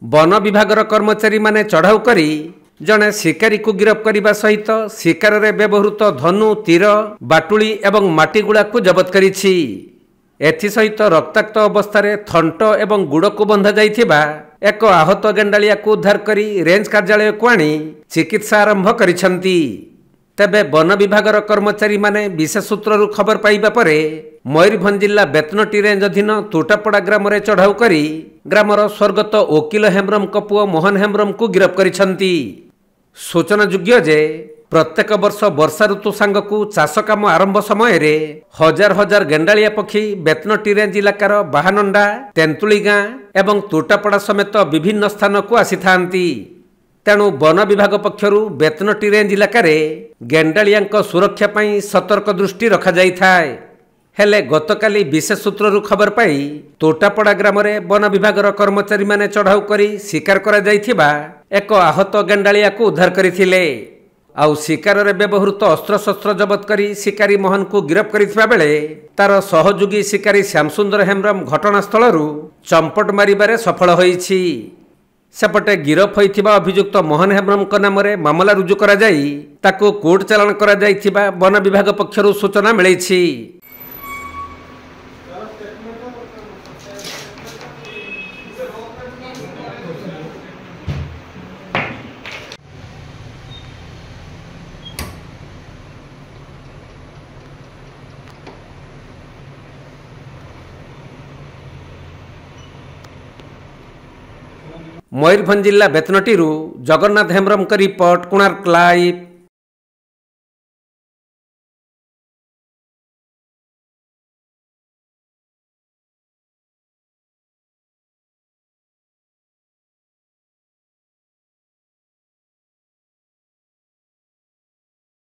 One विभागर कर्मचारी माने चढ़ाऊ करी जड़े शिकारी को गिरफ करने सहित शिकार में व्यवहृत धनु तीर बाटुली एवं माटीगुड़ा को जबत करिछि। एसहित रक्ताक्त अवस्था थंट एवं गुड़ को बंधा जाइथिबा एक आहत गेंडालिया को उद्धार करी रेंज कार्यालय को आनी चिकित्सा आरंभ करिसंती। तेबे वन विभागर कर्मचारी माने विशेष सूत्रु खबर पाइबा परे मयूरभंज जिला बेतनटी रेंज अधीन तोटापड़ा ग्राम रे चढ़ाऊ करी ग्रामर स्वर्गत वकील हेम्ब्रम को पुओ मोहन हेम्ब्रम को गिरफ करिसंती। सूचनायोग्य जे प्रत्येक वर्ष वर्षा ऋतु सांगकू चाष काम आरंभ समय रे हजार हजार गेंडालिया पक्षी बेतनटी रेंज इलाकार बाहानंडा तेंतुली गाँ एवं तोटापड़ा समेत विभिन्न स्थान को आसी थांती। तेणु वन विभाग पक्षरु बेतनटी रेंज इलाकार गेंडालिया सुरक्षा पाई सतर्क दृष्टि रखा जाई थाए। हेले गतकाली विशेष सूत्रु खबर पाई तोटापड़ा ग्राम वन विभागर कर्मचारी माने चढ़ाऊ करी शिकार करा जाइथिबा एक आहत गेंडालिया को उद्धार करथिले। आउ शिकार रे व्यवहृत अस्त्रशस्त्र जबत करी शिकारी मोहन को गिरफ करिथिबा बेले तार सहयोगी शिकारी श्यामसुंदर हेम्ब्रम घटनास्थलरू चंपट मारिबारे सफल होईछि। सेपटे गिरफ होइथिबा अभियुक्त मोहन हेम्ब्रम नाम मामला रुजु करा जाई ताको कोर्ट चालान करा जाइथिबा वन विभाग पक्षरु सूचना मिलिछि। मयूरभंज जिला बेतनटी जगन्नाथ हेम्ब्रम का रिपोर्ट कोणार्क लाइव।